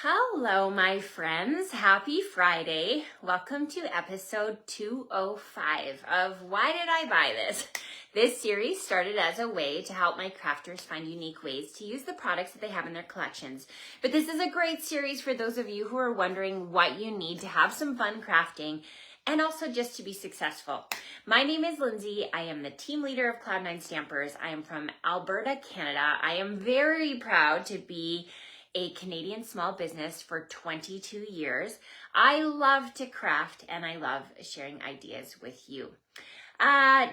Hello, my friends. Happy Friday. Welcome to episode 205 of Why Did I Buy This? This series started as a way to help my crafters find unique ways to use the products that they have in their collections. But this is a great series for those of you who are wondering what you need to have some fun crafting and also just to be successful. My name is Lindsay. I am the team leader of Cloud9 Stampers. I am from Alberta, Canada. I am very proud to be a Canadian small business for 22 years. I love to craft and I love sharing ideas with you.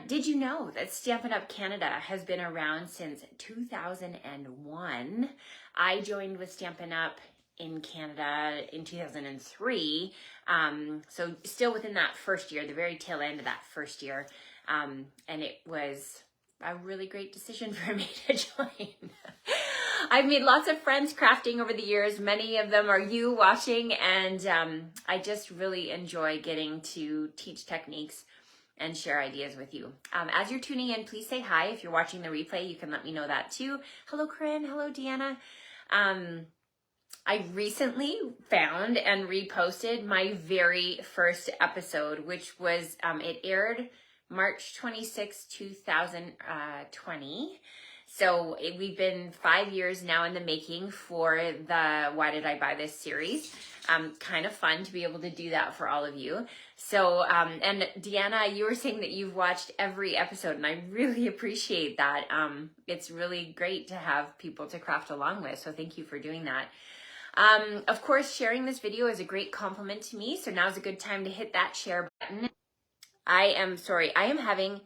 Did you know that Stampin Up Canada has been around since 2001? I joined with Stampin Up in Canada in 2003. So still within that first year, the very tail end of that first year. And it was a really great decision for me to join. I've made lots of friends crafting over the years. Many of them are you watching, and I just really enjoy getting to teach techniques and share ideas with you. As you're tuning in, please say hi. If you're watching the replay, you can let me know that too. Hello, Corinne. Hello, Deanna. I recently found and reposted my very first episode, which was, it aired March 26, 2020. So we've been 5 years now in the making for the Why Did I Buy This series. Kind of fun to be able to do that for all of you. So, and Deanna, you were saying that you've watched every episode, and I really appreciate that. It's really great to have people to craft along with, so thank you for doing that. Of course, sharing this video is a great compliment to me, so now's a good time to hit that share button. I am having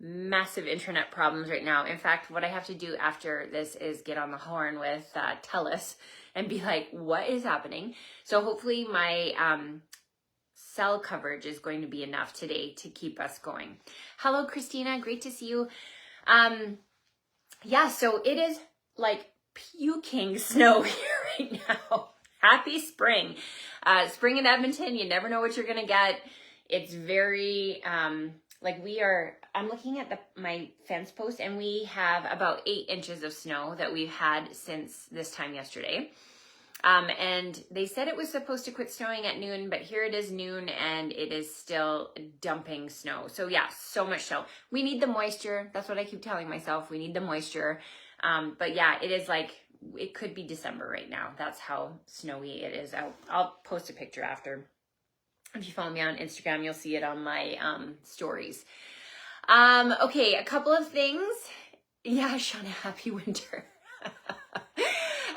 massive internet problems right now. In fact, what I have to do after this is get on the horn with TELUS and be like, what is happening? So hopefully my cell coverage is going to be enough today to keep us going. Hello, Christina. Great to see you. Yeah, so it is like puking snow here right now. Happy spring. Spring in Edmonton, you never know what you're going to get. It's very... I'm looking at my fence post, and we have about 8 inches of snow that we've had since this time yesterday. And they said it was supposed to quit snowing at noon, but here it is noon and it is still dumping snow. So yeah, so much snow. We need the moisture. That's what I keep telling myself. We need the moisture. But yeah, it is like, it could be December right now. That's how snowy it is out. I'll post a picture after. If you follow me on Instagram, you'll see it on my stories. Okay, a couple of things. Yeah, Shauna, happy winter.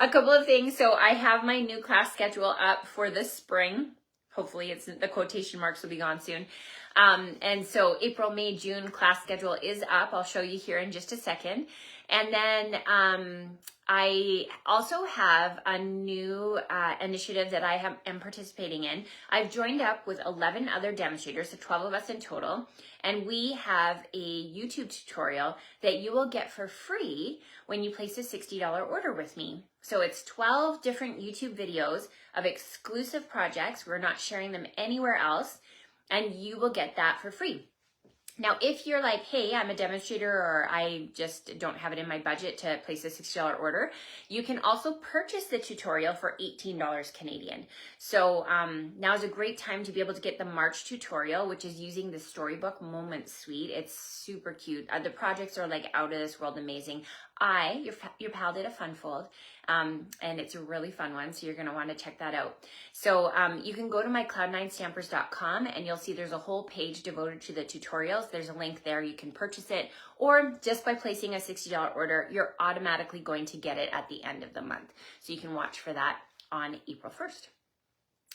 A couple of things. So I have my new class schedule up for the spring. Hopefully the quotation marks will be gone soon. And so April, May, June class schedule is up. I'll show you here in just a second. And then I also have a new initiative that I am participating in. I've joined up with 11 other demonstrators, so 12 of us in total, and we have a YouTube tutorial that you will get for free when you place a $60 order with me. So it's 12 different YouTube videos of exclusive projects. We're not sharing them anywhere else, and you will get that for free. Now, if you're like, hey, I'm a demonstrator, or I just don't have it in my budget to place a $60 order, you can also purchase the tutorial for $18 Canadian. So now is a great time to be able to get the March tutorial, which is using the Storybook Moment Suite. It's super cute. The projects are like out of this world amazing. Your pal did a fun fold, and it's a really fun one, so you're going to want to check that out. So you can go to my cloud9stampers.com, and you'll see there's a whole page devoted to the tutorials. There's a link there. You can purchase it, or just by placing a $60 order, you're automatically going to get it at the end of the month. So you can watch for that on April 1st.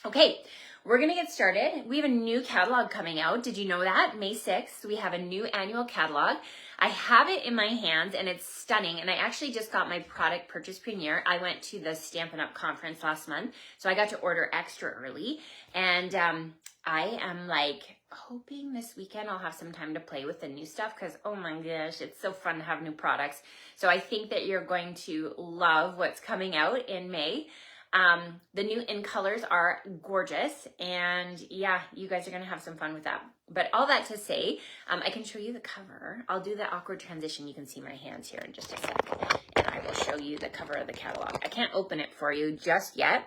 Okay, we're going to get started. We have a new catalog coming out. Did you know that? May 6th, we have a new annual catalog. I have it in my hands and it's stunning. And I actually just got my product purchase premiere. I went to the Stampin' Up conference last month, so I got to order extra early. And I am like hoping this weekend I'll have some time to play with the new stuff, because oh my gosh, it's so fun to have new products. So I think that you're going to love what's coming out in May. The new in colors are gorgeous, and yeah, you guys are going to have some fun with that. But all that to say, I can show you the cover. I'll do the awkward transition. You can see my hands here in just a sec, and I will show you the cover of the catalog. I can't open it for you just yet,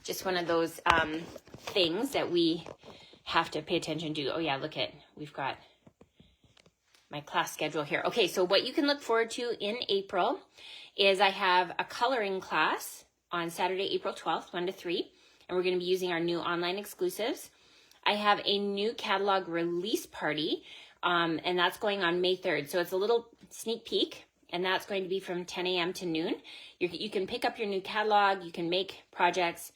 just one of those things that we have to pay attention to. Oh yeah, look at, we've got my class schedule here. Okay, so what you can look forward to in April is I have a coloring class on Saturday, April 12th, 1 to 3, and we're going to be using our new online exclusives. I have a new catalog release party, and that's going on May 3rd. So it's a little sneak peek, and that's going to be from 10 a.m. to noon. You can pick up your new catalog, you can make projects,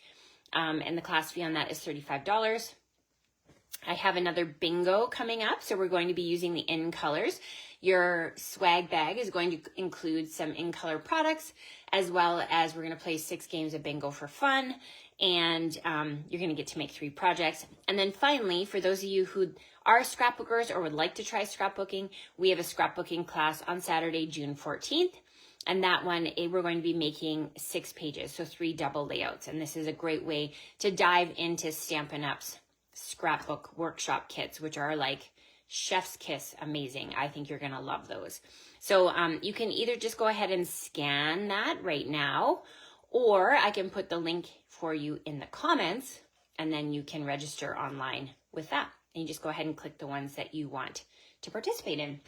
and the class fee on that is $35. I have another bingo coming up, so we're going to be using the in colors. Your swag bag is going to include some in color products, as well as we're going to play 6 games of bingo for fun, and you're going to get to make 3 projects. And then finally, for those of you who are scrapbookers or would like to try scrapbooking, we have a scrapbooking class on Saturday, June 14th. And that one, we're going to be making 6 pages, so 3 double layouts. And this is a great way to dive into Stampin' Up's scrapbook workshop kits, which are like chef's kiss amazing. I think you're gonna love those. So you can either just go ahead and scan that right now, or I can put the link for you in the comments, and then you can register online with that. And you just go ahead and click the ones that you want to participate in.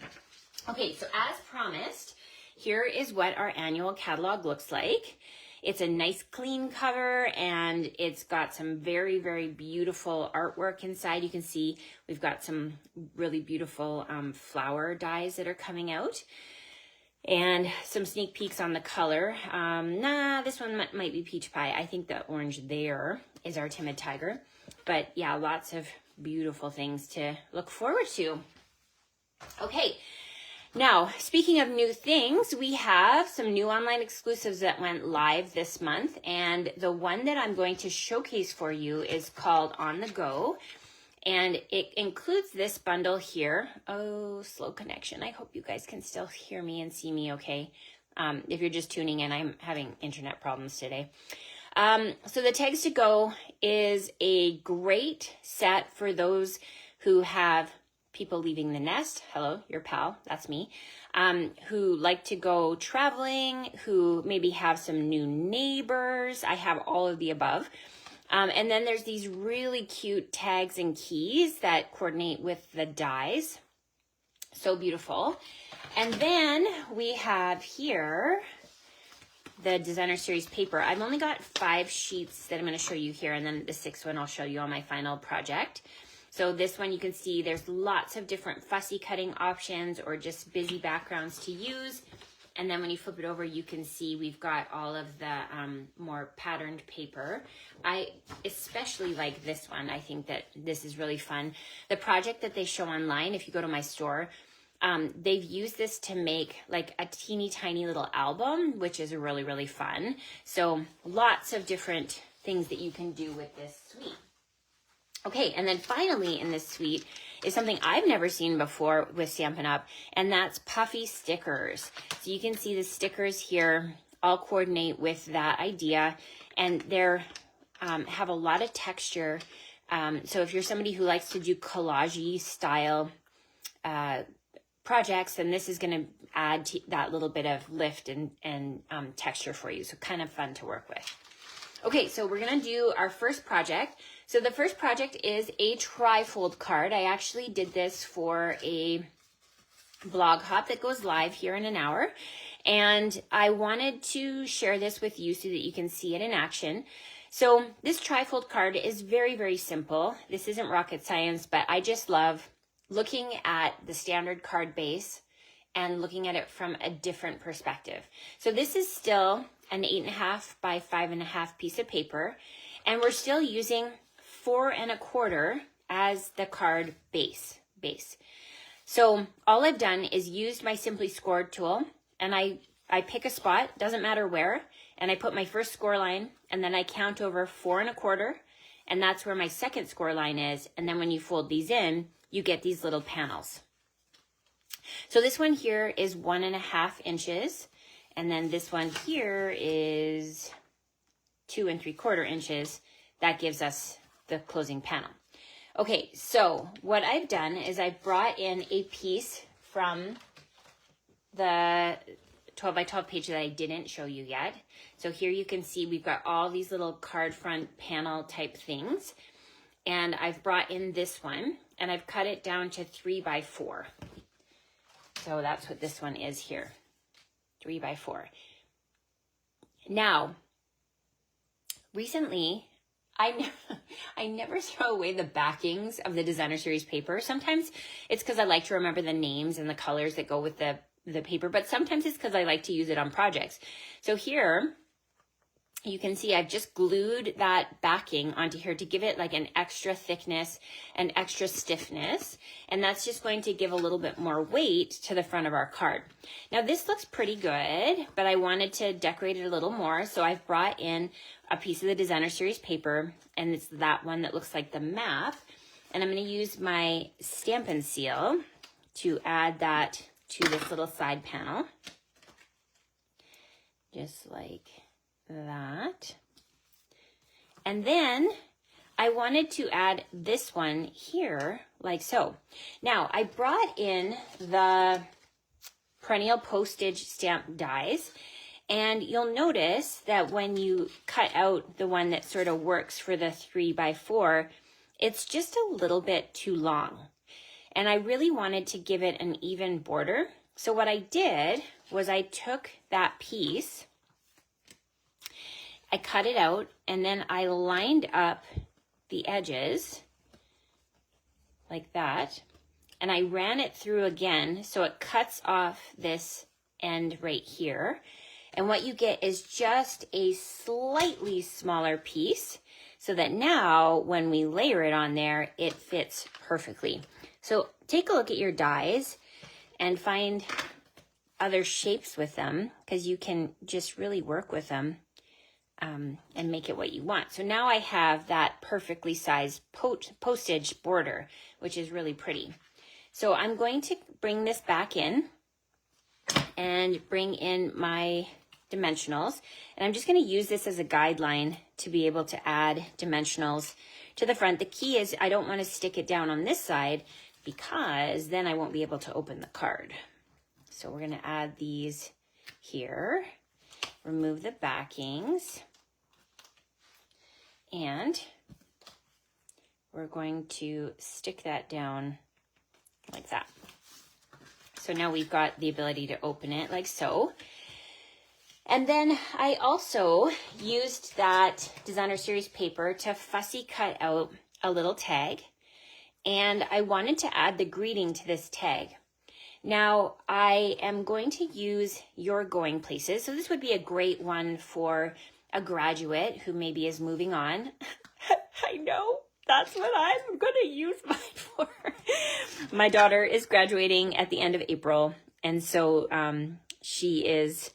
Okay, so as promised, here is what our annual catalog looks like. It's a nice clean cover, and it's got some very, very beautiful artwork inside. You can see we've got some really beautiful flower dies that are coming out, and some sneak peeks on the color. This one might be peach pie. I think the orange there is our timid tiger. But yeah, lots of beautiful things to look forward to. Okay. Now, speaking of new things, we have some new online exclusives that went live this month, and the one that I'm going to showcase for you is called On the Go, and it includes this bundle here. Oh, slow connection. I hope you guys can still hear me and see me okay. If you're just tuning in, I'm having internet problems today. So the Tags to Go is a great set for those who have people leaving the nest. Hello, your pal, that's me. Who like to go traveling, who maybe have some new neighbors. I have all of the above. And then there's these really cute tags and keys that coordinate with the dies. So beautiful. And then we have here the Designer Series paper. I've only got 5 sheets that I'm going to show you here, and then the 6th one I'll show you on my final project. So this one you can see there's lots of different fussy cutting options or just busy backgrounds to use. And then when you flip it over, you can see we've got all of the more patterned paper. I especially like this one. I think that this is really fun. The project that they show online, if you go to my store, they've used this to make like a teeny tiny little album, which is really, really fun. So lots of different things that you can do with this suite. Okay, and then finally in this suite is something I've never seen before with Stampin' Up, and that's puffy stickers. So you can see the stickers here all coordinate with that idea, and they're have a lot of texture. So if you're somebody who likes to do collage-y style projects, then this is going to add to that little bit of lift and texture for you. So kind of fun to work with. Okay, so we're going to do our first project. So the first project is a trifold card. I actually did this for a blog hop that goes live here in an hour. And I wanted to share this with you so that you can see it in action. So this trifold card is very, very simple. This isn't rocket science, but I just love looking at the standard card base and looking at it from a different perspective. So this is still an 8.5 by 5.5 piece of paper, and we're still using 4 1/4 as the card base. So all I've done is used my Simply Scored tool, and I pick a spot, doesn't matter where, and I put my first score line, and then I count over 4 1/4, and that's where my second score line is. And then when you fold these in, you get these little panels. So this one here is 1.5 inches. And then this one here is 2 3/4 inches. That gives us the closing panel. Okay, so what I've done is I brought in a piece from the 12 by 12 page that I didn't show you yet. So here you can see we've got all these little card front panel type things. And I've brought in this one and I've cut it down to 3 by 4. So that's what this one is here, 3 by 4. Now, recently, I never throw away the backings of the designer series paper. Sometimes it's because I like to remember the names and the colors that go with the paper, but sometimes it's because I like to use it on projects. So here, you can see I've just glued that backing onto here to give it like an extra thickness and extra stiffness. And that's just going to give a little bit more weight to the front of our card. Now this looks pretty good, but I wanted to decorate it a little more. So I've brought in a piece of the designer series paper, and it's that one that looks like the map. And I'm going to use my Stampin' Seal to add that to this little side panel. Just like that. And then I wanted to add this one here like so. Now I brought in the perennial postage stamp dies, and you'll notice that when you cut out the one that sort of works for the 3 by 4, it's just a little bit too long. And I really wanted to give it an even border. So what I did was I took that piece, I cut it out, and then I lined up the edges like that, and I ran it through again so it cuts off this end right here. And what you get is just a slightly smaller piece so that now when we layer it on there, it fits perfectly. So take a look at your dies and find other shapes with them, because you can just really work with them and make it what you want. So now I have that perfectly sized postage border, which is really pretty. So I'm going to bring this back in and bring in my dimensionals. And I'm just going to use this as a guideline to be able to add dimensionals to the front. The key is I don't want to stick it down on this side, because then I won't be able to open the card. So we're going to add these here, remove the backings, and we're going to stick that down like that. So now we've got the ability to open it like so. And then I also used that designer series paper to fussy cut out a little tag, and I wanted to add the greeting to this tag. Now I am going to use Your Going Places. So this would be a great one for a graduate who maybe is moving on. I know, that's what I'm going to use mine for. My daughter is graduating at the end of April, and so she is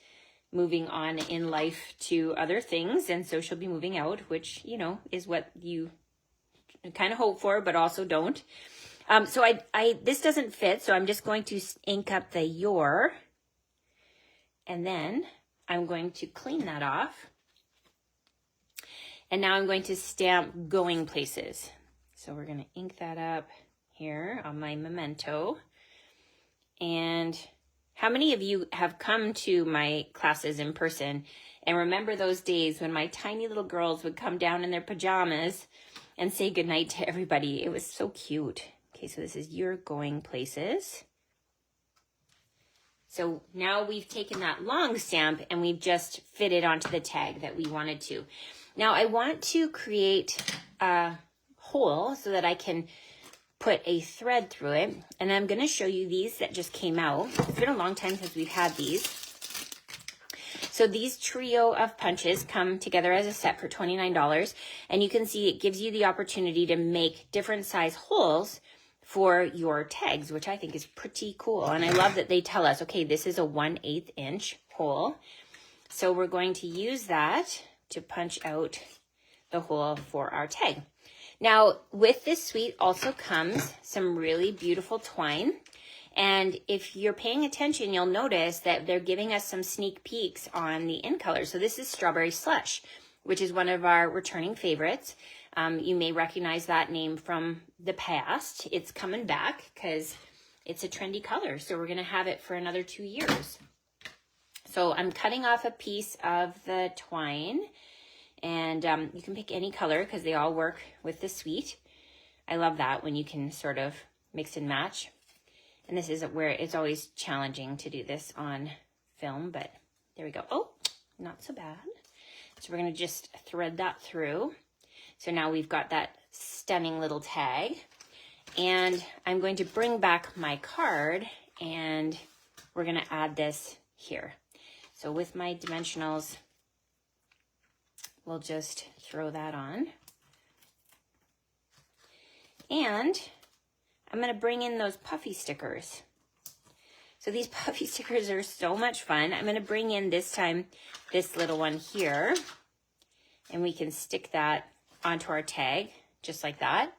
moving on in life to other things, and so she'll be moving out, which, you know, is what you kind of hope for, but also don't. So this doesn't fit, so I'm just going to ink up the Your, and then I'm going to clean that off. And now I'm going to stamp Going Places. So we're going to ink that up here on my memento. And how many of you have come to my classes in person and remember those days when my tiny little girls would come down in their pajamas and say goodnight to everybody? It was so cute. Okay, so this is Your Going Places. So now we've taken that long stamp and we've just fitted onto the tag that we wanted to. Now I want to create a hole so that I can put a thread through it. And I'm going to show you these that just came out. It's been a long time since we've had these. So these trio of punches come together as a set for $29. And you can see it gives you the opportunity to make different size holes for your tags, which I think is pretty cool. And I love that they tell us, okay, this is a 1/8 inch hole. So we're going to use that to punch out the hole for our tag. Now, with this suite also comes some really beautiful twine. And if you're paying attention, you'll notice that they're giving us some sneak peeks on the in color. So this is Strawberry Slush, which is one of our returning favorites. You may recognize that name from the past. It's coming back because it's a trendy color. So we're going to have it for another 2 years. So I'm cutting off a piece of the twine, and you can pick any color because they all work with the suite. I love that when you can sort of mix and match. And this is where it's always challenging to do this on film, but there we go. Oh, not so bad. So we're going to just thread that through. So now we've got that stunning little tag. And I'm going to bring back my card, and we're going to add this here. So with my dimensionals, we'll just throw that on. And I'm going to bring in those puffy stickers. So these puffy stickers are so much fun. I'm going to bring in this time this little one here, and we can stick that onto our tag just like that.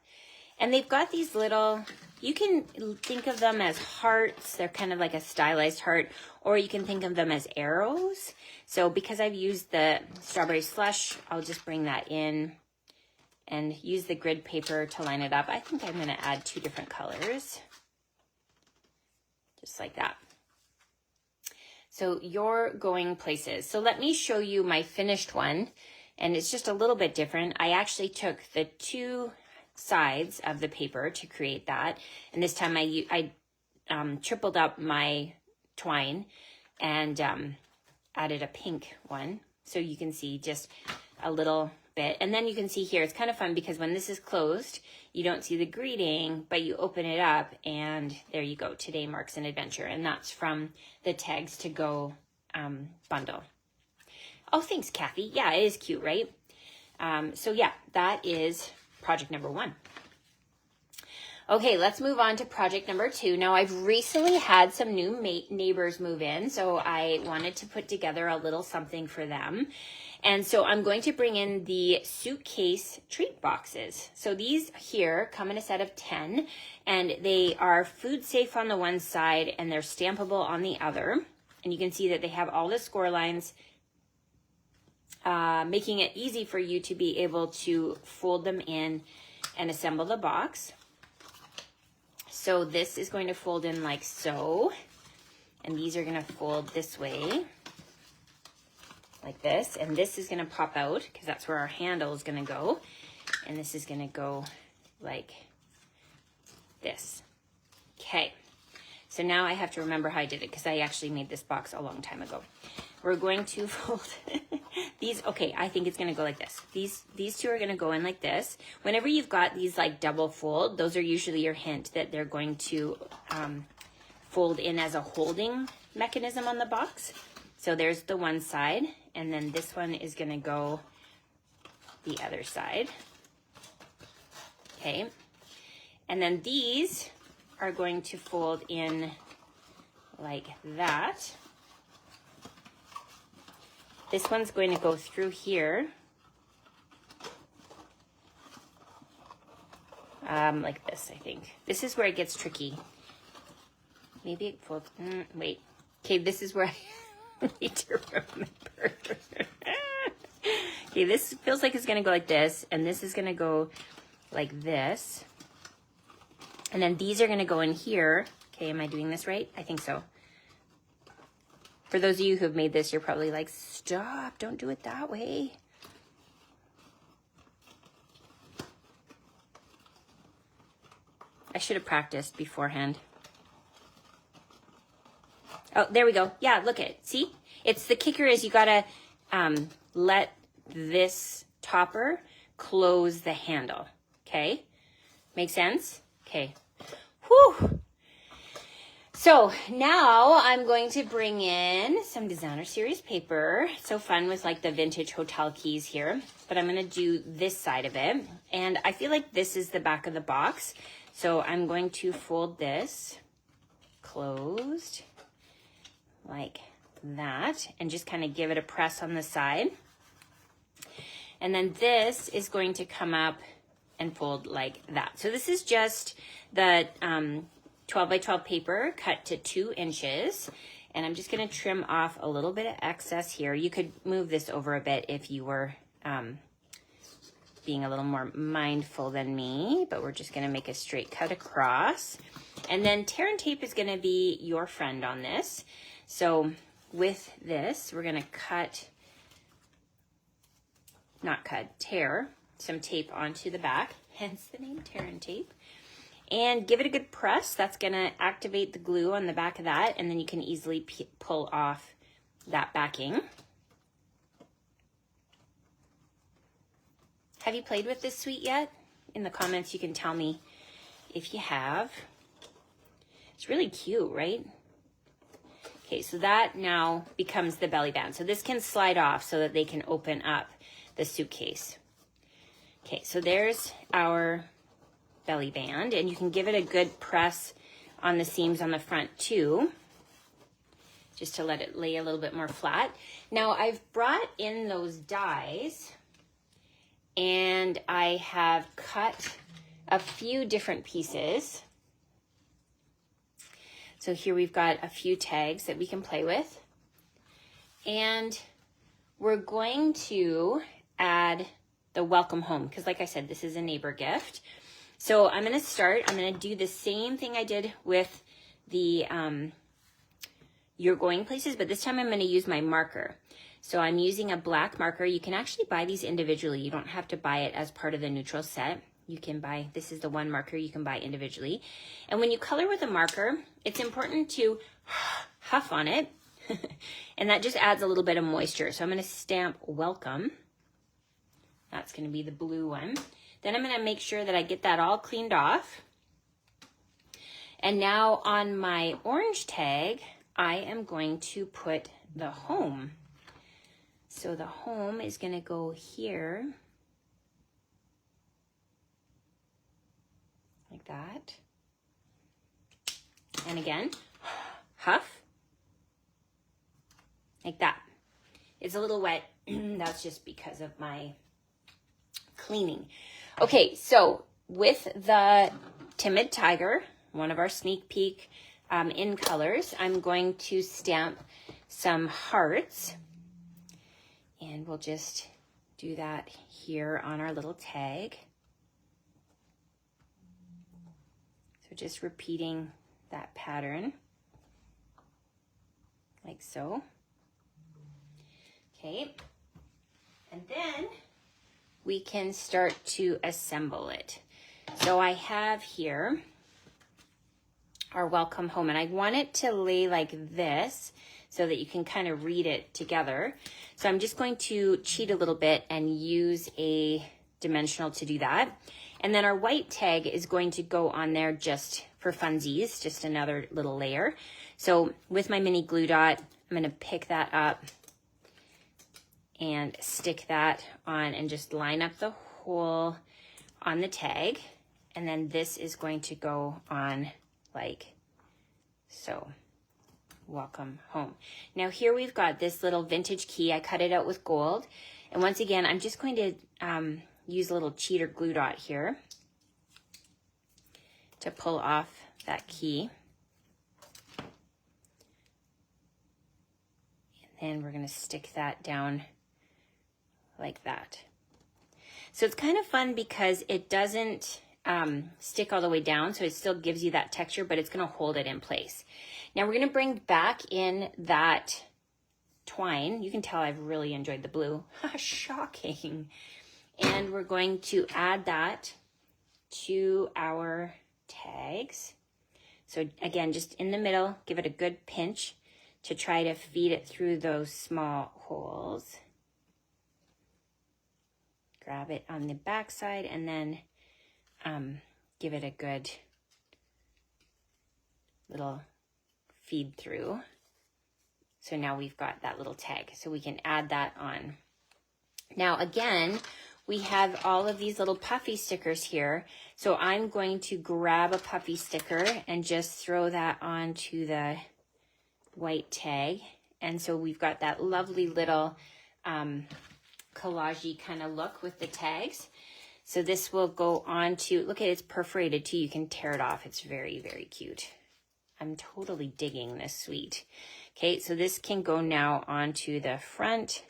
And they've got these little, you can think of them as hearts. They're kind of like a stylized heart, or you can think of them as arrows. So because I've used the strawberry slush, I'll just bring that in and use the grid paper to line it up. I think I'm going to add 2 different colors, just like that. So you're going places. So let me show you my finished one, and it's just a little bit different. I actually took the 2 sides of the paper to create that, and this time I tripled up my twine and added a pink one, so you can see just a little bit. And then you can see here, it's kind of fun because when this is closed, you don't see the greeting, but you open it up and there you go. Today marks an adventure, and that's from the Tags to Go bundle. Oh, thanks, Kathy. Yeah, it is cute, right? So yeah, that is project number 1. Okay, let's move on to project number 2. Now, I've recently had some new neighbors move in, so I wanted to put together a little something for them. And so I'm going to bring in the suitcase treat boxes. So these here come in a set of 10, and they are food safe on the one side and they're stampable on the other. And you can see that they have all the score lines, making it easy for you to be able to fold them in and assemble the box. So this is going to fold in like so, and these are going to fold this way, like this, and this is going to pop out because that's where our handle is going to go, and this is going to go like this. Okay, so now I have to remember how I did it because I actually made this box a long time ago. We're going to fold these. Okay, I think it's going to go like this. These 2 are going to go in like this. Whenever you've got these like double fold, those are usually your hint that they're going to fold in as a holding mechanism on the box. So there's the one side, and then this one is going to go the other side. Okay, and then these are going to fold in like that. This one's going to go through here, like this, I think. This is where it gets tricky. Maybe it folds, wait. Okay, this is where I need to remember. Okay, this feels like it's gonna go like this, and this is gonna go like this. And then these are gonna go in here. Okay, am I doing this right? I think so. For those of you who have made this, you're probably like, stop, don't do it that way. I should have practiced beforehand. Oh, there we go. Yeah, look at it. See? It's the kicker is you gotta let this topper close the handle. Okay? Make sense? Okay. Whew. So now I'm going to bring in some designer series paper. It's so fun with like the vintage hotel keys here, but I'm going to do this side of it. And I feel like this is the back of the box. So I'm going to fold this closed like that and just kind of give it a press on the side. And then this is going to come up and fold like that. So this is just the 12 by 12 paper cut to 2 inches. And I'm just going to trim off a little bit of excess here. You could move this over a bit if you were being a little more mindful than me, but we're just going to make a straight cut across. And then tear and tape is going to be your friend on this. So with this, we're gonna tear some tape onto the back, hence the name Tear and Tape, and give it a good press. That's gonna activate the glue on the back of that, and then you can easily pull off that backing. Have you played with this suite yet? In the comments, you can tell me if you have. It's really cute, right? Okay, so that now becomes the belly band. So this can slide off so that they can open up the suitcase. Okay, so there's our belly band, and you can give it a good press on the seams on the front too, just to let it lay a little bit more flat. Now I've brought in those dies, and I have cut a few different pieces. So here we've got a few tags that we can play with. And we're going to add the welcome home, because like I said, this is a neighbor gift. So I'm gonna do the same thing I did with the You're Going Places, but this time I'm gonna use my marker. So I'm using a black marker. You can actually buy these individually. You don't have to buy it as part of the neutral set. You can buy, this is the one marker you can buy individually. And when you color with a marker, it's important to huff on it. And that just adds a little bit of moisture. So I'm gonna stamp welcome. That's gonna be the blue one. Then I'm gonna make sure that I get that all cleaned off. And now on my orange tag, I am going to put the home. So the home is gonna go here, like that. And again, huff, like that. It's a little wet, that's just because of my cleaning. Okay, so with the Timid Tiger, one of our sneak peek in colors, I'm going to stamp some hearts. And we'll just do that here on our little tag. So just repeating that pattern, like so. Okay, and then we can start to assemble it. So I have here our welcome home, and I want it to lay like this so that you can kind of read it together. So I'm just going to cheat a little bit and use a dimensional to do that. And then our white tag is going to go on there just for funsies, just another little layer. So with my mini glue dot, I'm gonna pick that up and stick that on and just line up the hole on the tag. And then this is going to go on like so. Welcome home. Now here we've got this little vintage key. I cut it out with gold. And once again, I'm just going to use a little cheater glue dot here to pull off that key. And then we're going to stick that down like that. So it's kind of fun because it doesn't stick all the way down, so it still gives you that texture, but it's going to hold it in place. Now we're going to bring back in that twine. You can tell I've really enjoyed the blue. Shocking. And we're going to add that to our tags. So again, just in the middle, give it a good pinch to try to feed it through those small holes. Grab it on the back side and then give it a good little feed through. So now we've got that little tag, so we can add that on. Now again, we have all of these little puffy stickers here. So I'm going to grab a puffy sticker and just throw that onto the white tag. And so we've got that lovely little collage-y kind of look with the tags. So this will go on to, look at it, it's perforated too. You can tear it off. It's very, very cute. I'm totally digging this suite. Okay, so this can go now onto the front.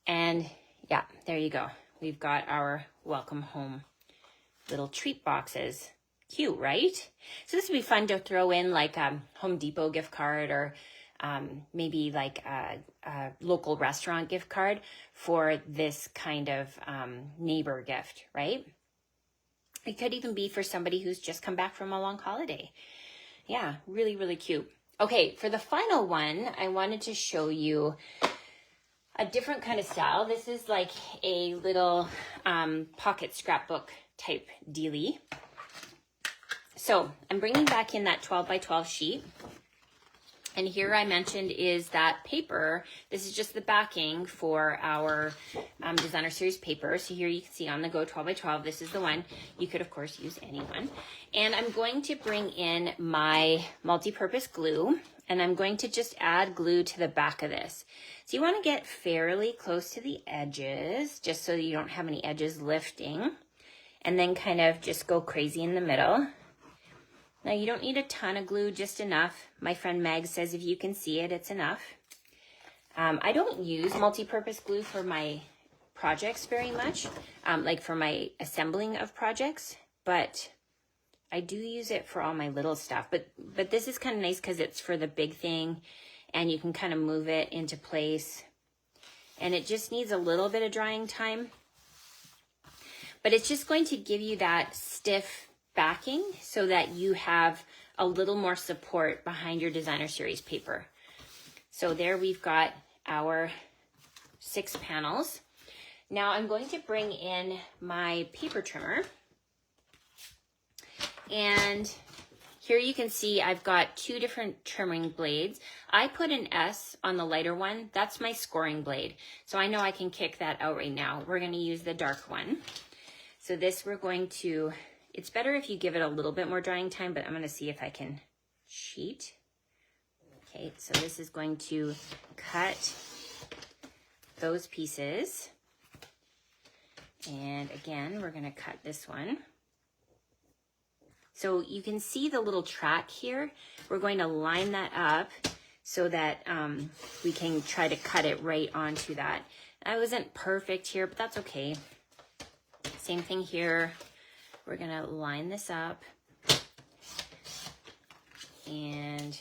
And yeah, there you go. We've got our welcome home little treat boxes. Cute, right? So this would be fun to throw in like a Home Depot gift card or maybe like a local restaurant gift card for this kind of neighbor gift, right? It could even be for somebody who's just come back from a long holiday. Yeah, really, really cute. Okay, for the final one, I wanted to show you a different kind of style. This is like a little pocket scrapbook type dealie. So I'm bringing back in that 12 by 12 sheet. And here I mentioned is that paper. This is just the backing for our designer series paper. So here you can see on the go 12 by 12. This is the one. You could of course use any one. And I'm going to bring in my multi-purpose glue, and I'm going to just add glue to the back of this. So you want to get fairly close to the edges, just so you don't have any edges lifting, and then kind of just go crazy in the middle. Now you don't need a ton of glue, just enough. My friend Meg says if you can see it, it's enough. I don't use multi-purpose glue for my projects very much, like for my assembling of projects, but I do use it for all my little stuff. But this is kind of nice because it's for the big thing, and you can kind of move it into place. And it just needs a little bit of drying time, but it's just going to give you that stiff backing so that you have a little more support behind your designer series paper. So there we've got our 6 panels. Now I'm going to bring in my paper trimmer, and here you can see I've got 2 different trimming blades. I put an S on the lighter one. That's my scoring blade. So I know I can kick that out right now. We're going to use the dark one. So this we're going to, it's better if you give it a little bit more drying time, but I'm going to see if I can cheat. Okay, so this is going to cut those pieces. And again, we're going to cut this one. So you can see the little track here. We're going to line that up so that we can try to cut it right onto that. That wasn't perfect here, but that's okay. Same thing here. We're gonna line this up, and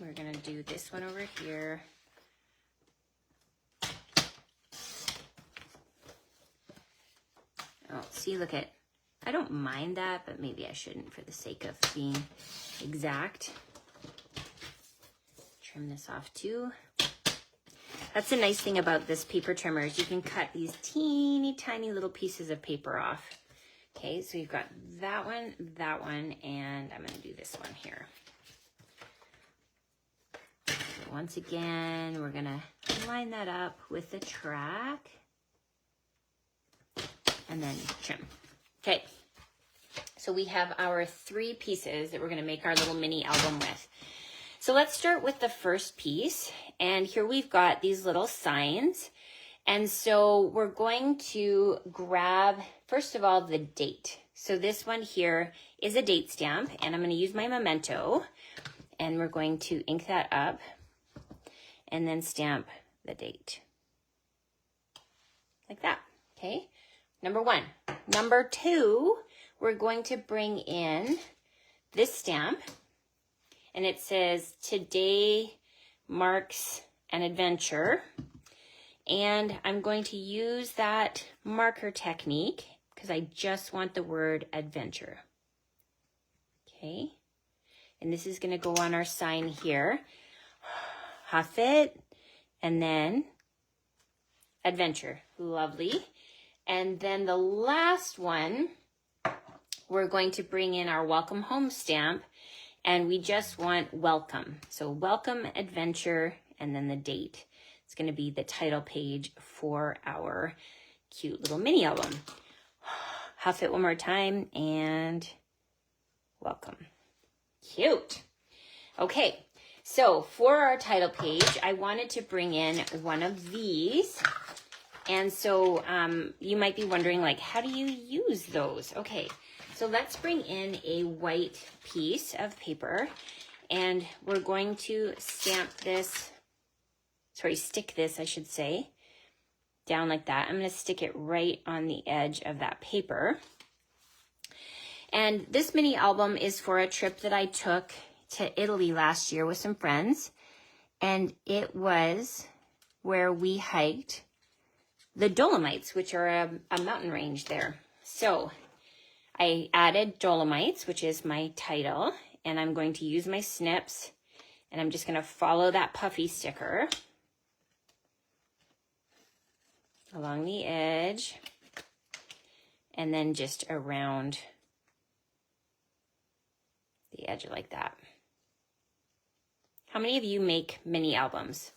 we're gonna do this one over here. Oh, see, look at, I don't mind that, but maybe I shouldn't for the sake of being exact. Trim this off too. That's the nice thing about this paper trimmer is you can cut these teeny tiny little pieces of paper off. Okay, so you've got that one, and I'm gonna do this one here. So once again, we're gonna line that up with the track and then trim. Okay, so we have our 3 pieces that we're gonna make our little mini album with. So let's start with the first piece, and here we've got these little signs. And so we're going to grab, first of all, the date. So this one here is a date stamp, and I'm going to use my memento, and we're going to ink that up and then stamp the date. Like that, okay? Number 1. Number 2, we're going to bring in this stamp, and it says, "Today marks an adventure." And I'm going to use that marker technique because I just want the word adventure. Okay. And this is going to go on our sign here. Huff it, and then adventure. Lovely. And then the last one, we're going to bring in our welcome home stamp. And we just want welcome. So welcome, adventure, and then the date. It's going to be the title page for our cute little mini album. Huff it one more time, and welcome. Cute. Okay, so for our title page, I wanted to bring in one of these. And so you might be wondering, like, how do you use those? Okay. So let's bring in a white piece of paper, and we're going to stick this, I should say, down like that. I'm going to stick it right on the edge of that paper. And this mini album is for a trip that I took to Italy last year with some friends. And it was where we hiked the Dolomites, which are a mountain range there. So I added Dolomites, which is my title, and I'm going to use my snips, and I'm just going to follow that puffy sticker along the edge, and then just around the edge like that. How many of you make mini albums?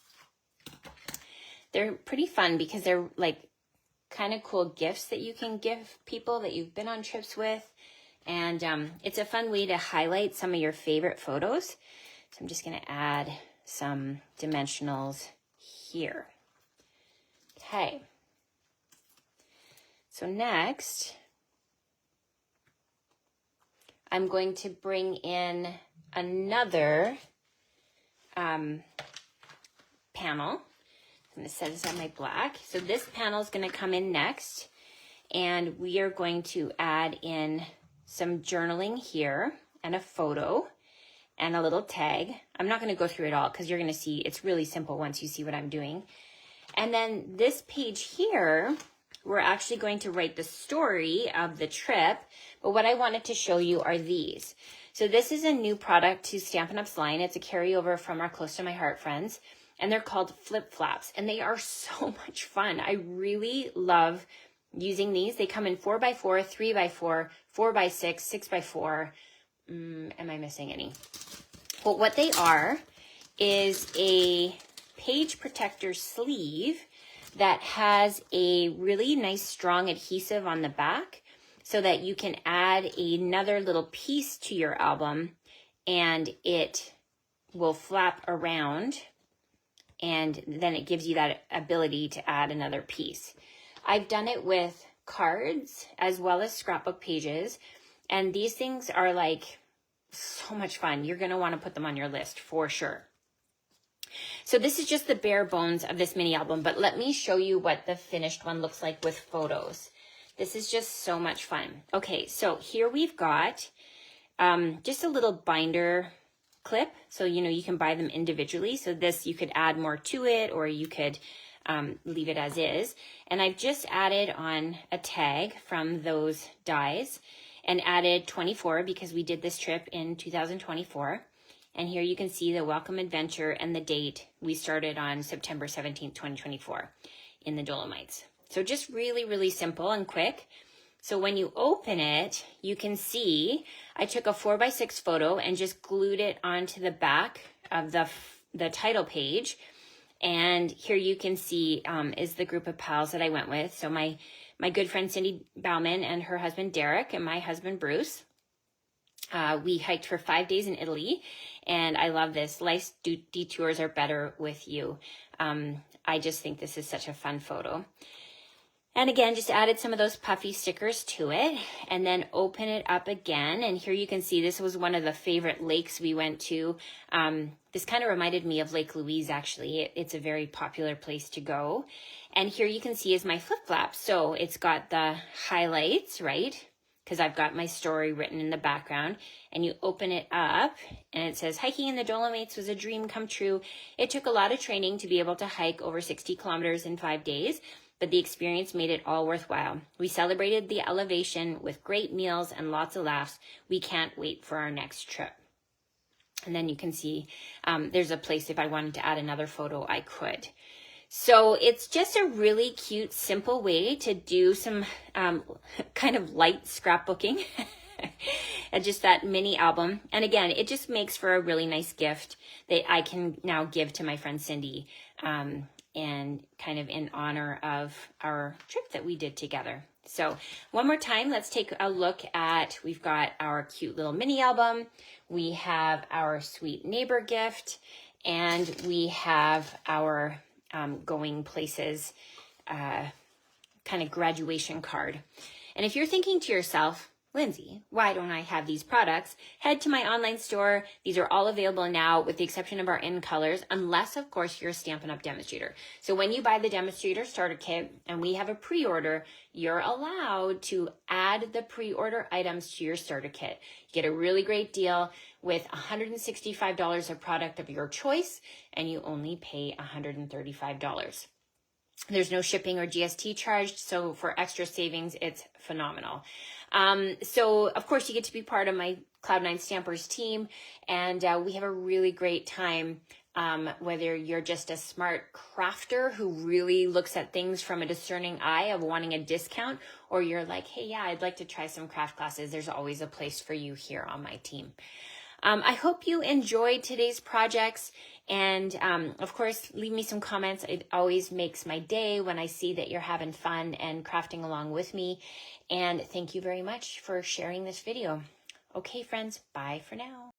They're pretty fun because they're like kind of cool gifts that you can give people that you've been on trips with. And it's a fun way to highlight some of your favorite photos. So I'm just going to add some dimensionals here. Okay. So next, I'm going to bring in another panel. I'm going to set aside my black. So this panel is going to come in next, and we are going to add in some journaling here and a photo and a little tag. I'm not going to go through it all because you're going to see it's really simple once you see what I'm doing. And then this page here, we're actually going to write the story of the trip, but what I wanted to show you are these. So this is a new product to Stampin' Up's line. It's a carryover from our Close to My Heart friends, and they're called flip flaps, and they are so much fun. I really love using these. They come in 4x4, 3x4, 4x6, 6x4. Am I missing any? Well, what they are is a page protector sleeve that has a really nice strong adhesive on the back so that you can add another little piece to your album and it will flap around, and then it gives you that ability to add another piece. I've done it with cards as well as scrapbook pages, and these things are like so much fun. You're going to want to put them on your list for sure. So this is just the bare bones of this mini album, but let me show you what the finished one looks like with photos. This is just so much fun. Okay, so here we've got just a little binder clip. So, you know, you can buy them individually. So this, you could add more to it, or you could leave it as is. And I've just added on a tag from those dies and added 24 because we did this trip in 2024. And here you can see the welcome adventure and the date. We started on September 17th, 2024 in the Dolomites. So just really, really simple and quick. So when you open it, you can see I took a 4x6 photo and just glued it onto the back of the title page. And here you can see is the group of pals that I went with. So my good friend Cindy Bauman and her husband Derek and my husband Bruce. We hiked for 5 days in Italy, and I love this. Life's detours are better with you. I just think this is such a fun photo. And again, just added some of those puffy stickers to it, and then open it up again. And here you can see this was one of the favorite lakes we went to. This kind of reminded me of Lake Louise, actually. It's a very popular place to go. And here you can see is my flip flap. So it's got the highlights, right? Because I've got my story written in the background, and you open it up and it says, hiking in the Dolomites was a dream come true. It took a lot of training to be able to hike over 60 kilometers in 5 days, but the experience made it all worthwhile. We celebrated the elevation with great meals and lots of laughs. We can't wait for our next trip. And then you can see there's a place if I wanted to add another photo, I could. So it's just a really cute, simple way to do some kind of light scrapbooking and just that mini album. And again, it just makes for a really nice gift that I can now give to my friend Cindy and kind of in honor of our trip that we did together. So one more time, let's take a look at, we've got our cute little mini album. We have our sweet neighbor gift, and we have our going places kind of graduation card. And if you're thinking to yourself, Lindsay, why don't I have these products? Head to my online store. These are all available now with the exception of our in colors, unless of course you're a Stampin' Up! Demonstrator. So when you buy the demonstrator starter kit and we have a pre-order, you're allowed to add the pre-order items to your starter kit. You get a really great deal with $165 of product of your choice, and you only pay $135. There's no shipping or GST charged, so for extra savings, it's phenomenal. So of course you get to be part of my Cloud9 Stampers team, and we have a really great time. Whether you're just a smart crafter who really looks at things from a discerning eye of wanting a discount, or you're like, hey, yeah, I'd like to try some craft classes, there's always a place for you here on my team. I hope you enjoyed today's projects, and of course, leave me some comments. It always makes my day when I see that you're having fun and crafting along with me. And thank you very much for sharing this video. Okay, friends, bye for now.